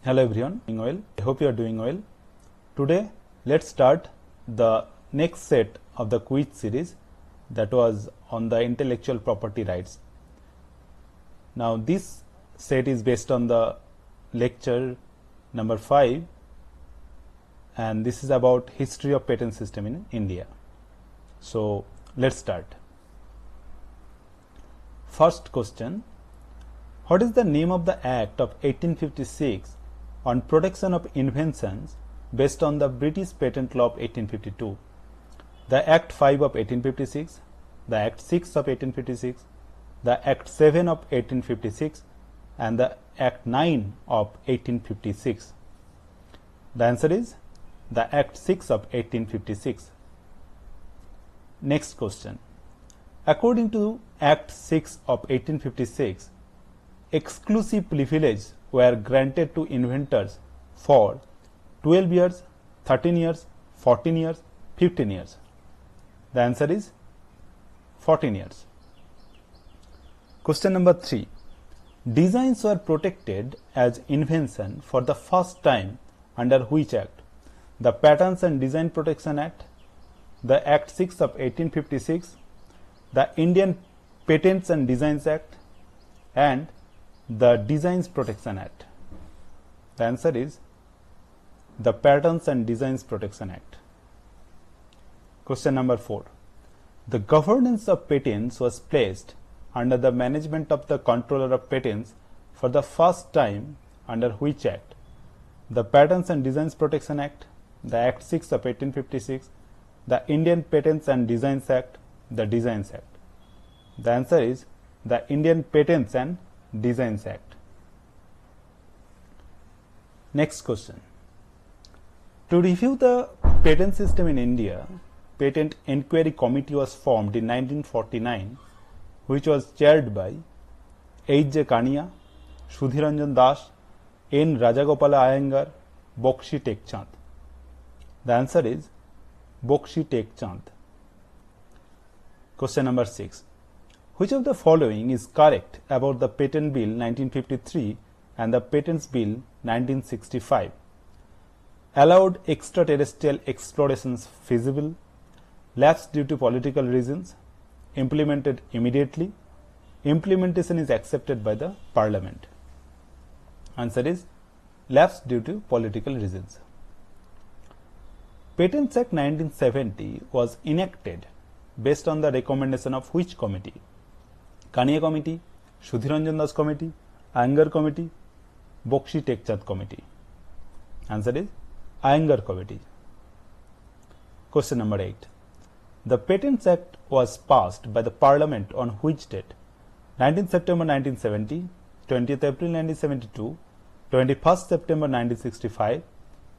Hello everyone, doing well. I hope you are doing well. Today let's start the next set of the quiz series that was on the intellectual property rights. Now this set is based on the lecture number 5 and this is about history of patent system in India. So let's start. First question, what is the name of the Act of 1856 on protection of inventions based on the British Patent Law of 1852? The Act 5 of 1856, the Act 6 of 1856, the Act 7 of 1856 and the Act 9 of 1856. The answer is the Act 6 of 1856. Next question. According to Act 6 of 1856, exclusive privileges were granted to inventors for 12 years, 13 years, 14 years, 15 years. The answer is 14 years. Question number 3. Designs were protected as invention for the first time under which Act? The Patents and Design Protection Act, the Act 6 of 1856, the Indian Patents and Designs Act and the Designs Protection Act. The answer is the Patents and Designs Protection Act. Question number 4. The governance of patents was placed under the management of the Controller of Patents for the first time under which Act? The Patents and Designs Protection Act, the Act 6 of 1856, the Indian Patents and Designs Act, the Designs Act. The answer is the Indian Patents and Designs Act. Next question. To review the patent system in India, Patent Inquiry Committee was formed in 1949, which was chaired by H.J. Kania, Sudhiranjan Das, N. Rajagopala Iyengar, Bakshi Tekchand. The answer is Bakshi Tekchand. Question number 6. Which of the following is correct about the Patent Bill 1953 and the Patents Bill 1965? Allowed extraterrestrial explorations feasible, lapsed due to political reasons, implemented immediately, implementation is accepted by the Parliament. Answer is lapsed due to political reasons. Patents Act 1970 was enacted based on the recommendation of which committee? Kania Committee, Sudhiranjan Das Committee, Iyengar Committee, Bakshi Tekchand Committee. Answer is Iyengar Committee. Question number 8. The Patents Act was passed by the Parliament on which date? 19th September 1970, 20th April 1972, 21st September 1965,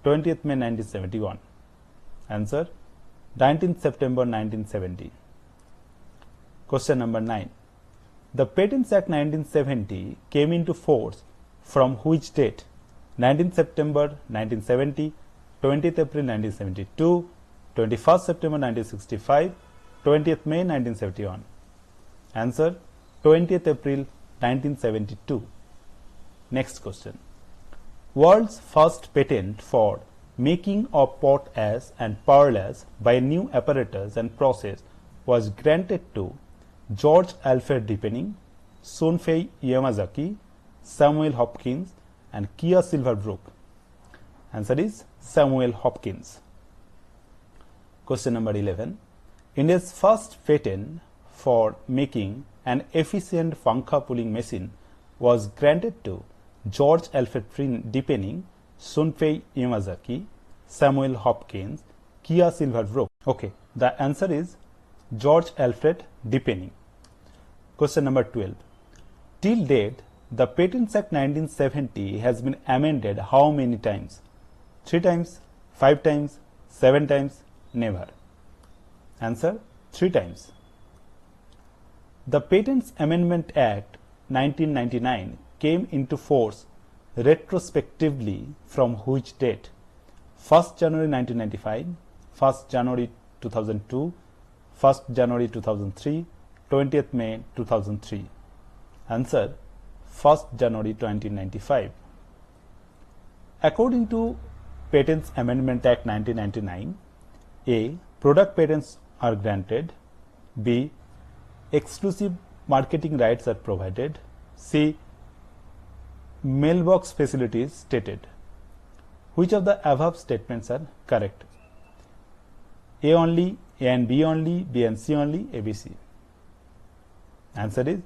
20th May 1971. Answer 19th September 1970. Question number 9. The Patents Act 1970 came into force from which date? 19th September 1970, 20th April 1972, 21st September 1965, 20th May 1971. Answer 20th April 1972. Next question. World's first patent for making of potash and pearl by new apparatus and process was granted to George Alfred Deepening, Sunfei Yamazaki, Samuel Hopkins and Kia Silverbrook. Answer is Samuel Hopkins. Question number 11. India's first patent for making an efficient Pankha pulling machine was granted to George Alfred Deepening, Sunfei Yamazaki, Samuel Hopkins, Kia Silverbrook. Okay, the answer is George Alfred Deepening. Question number 12. Till date, the Patents Act 1970 has been amended how many times? 3 times, 5 times, 7 times, never. Answer 3 times. The Patents Amendment Act 1999 came into force retrospectively from which date? 1st January 1995, 1st January 2002, 1st January 2003, 20th May 2003. Answer 1st January 1995. According to Patents Amendment Act 1999, A. Product patents are granted. B. Exclusive marketing rights are provided. C. Mailbox facilities stated. Which of the above statements are correct? A only, A and B only, B and C only, A, B, C. Answer is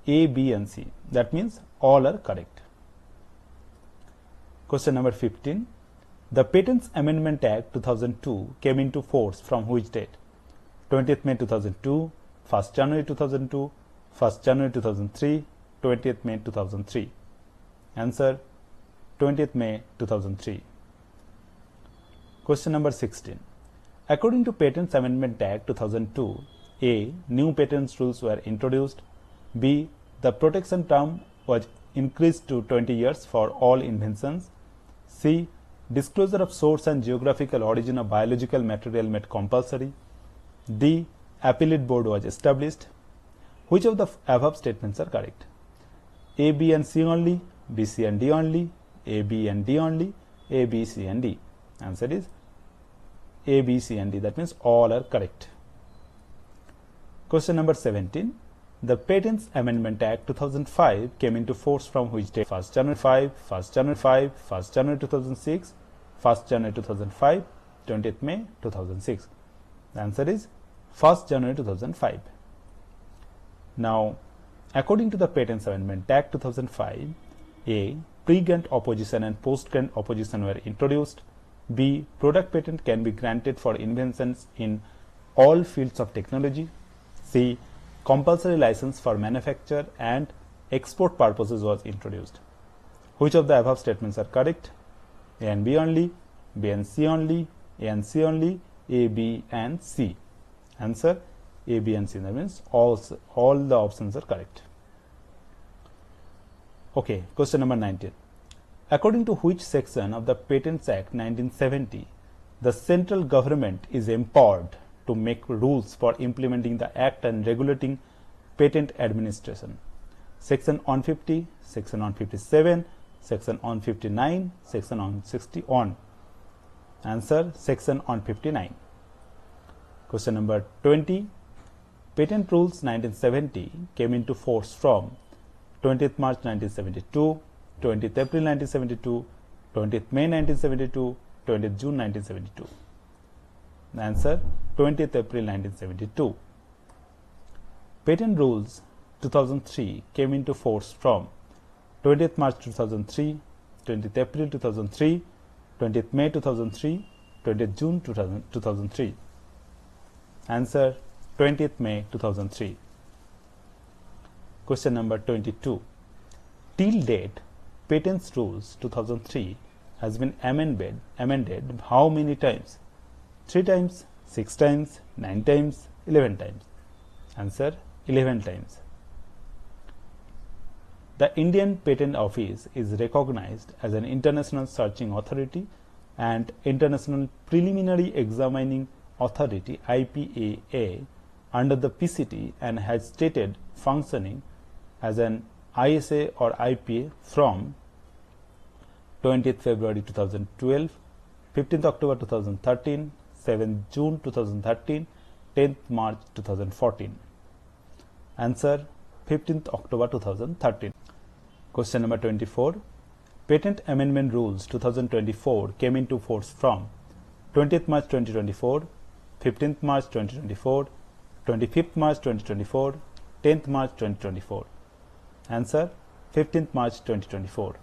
A, B and C. That means all are correct. Question number 15. The Patents Amendment Act 2002 came into force from which date? 20th May 2002, 1st January 2002, 1st January 2003, 20th May 2003. Answer 20th May 2003. Question number 16. According to Patents Amendment Act 2002, A. New patents rules were introduced. B. The protection term was increased to 20 years for all inventions. C. Disclosure of source and geographical origin of biological material made compulsory. D. Appellate board was established. Which of the above statements are correct? A, B and C only, B, C and D only, A, B and D only, A, B, C and D. Answer is A, B, C and D. That means all are correct. Question number 17. The Patents Amendment Act 2005 came into force from which date? 1st January 5, 1st January 5, 1st January 2006, 1st January 2005, 20th May 2006. The answer is 1st January 2005. Now, according to the Patents Amendment Act 2005, A. Pre-grant opposition and post-grant opposition were introduced. B. Product patent can be granted for inventions in all fields of technology. C. Compulsory license for manufacture and export purposes was introduced. Which of the above statements are correct? A and B only, B and C only, A and C only, A, B and C. Answer A, B and C. That means all the options are correct. Okay, question number 19. According to which section of the Patents Act 1970, the central government is empowered to make rules for implementing the Act and regulating patent administration? Section 150, Section 157, Section 159, Section 161. Answer Section 159. Question number 20. Patent Rules 1970 came into force from 20th March 1972, 20th April 1972, 20th May 1972, 20th June 1972. Answer 20th April 1972. Patent Rules 2003 came into force from 20th March 2003, 20th April 2003, 20th May 2003, 20th June 2003. Answer 20th May 2003. Question number 22. Till date, Patents Rules 2003 has been amended how many times? 3 times, 6 times, 9 times, 11 times. Answer 11 times. The Indian Patent Office is recognized as an international searching authority and international preliminary examining authority IPAA under the PCT and has stated functioning as an ISA or IPA from 20th February 2012, 15th October 2013, 7th June 2013, 10th March 2014. Answer 15th October 2013. Question number 24. Patent Amendment Rules 2024 came into force from 20th March 2024, 15th March 2024, 25th March 2024, 10th March 2024. Answer 15th March 2024.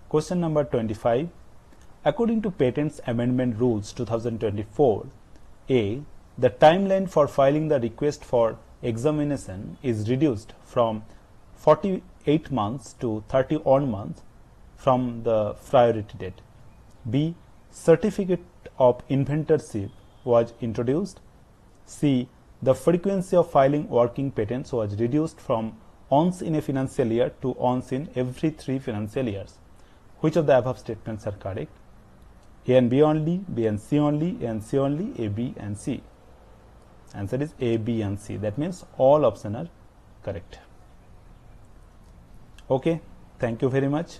Question number 25. According to Patents Amendment Rules 2024, A. The timeline for filing the request for examination is reduced from 48 months to 31 months from the priority date. B. Certificate of inventorship was introduced. C. The frequency of filing working patents was reduced from once in a financial year to once in every 3 financial years. Which of the above statements are correct? A and B only, B and C only, A and C only, A, B and C. Answer is A, B and C. That means all options are correct. Okay, thank you very much.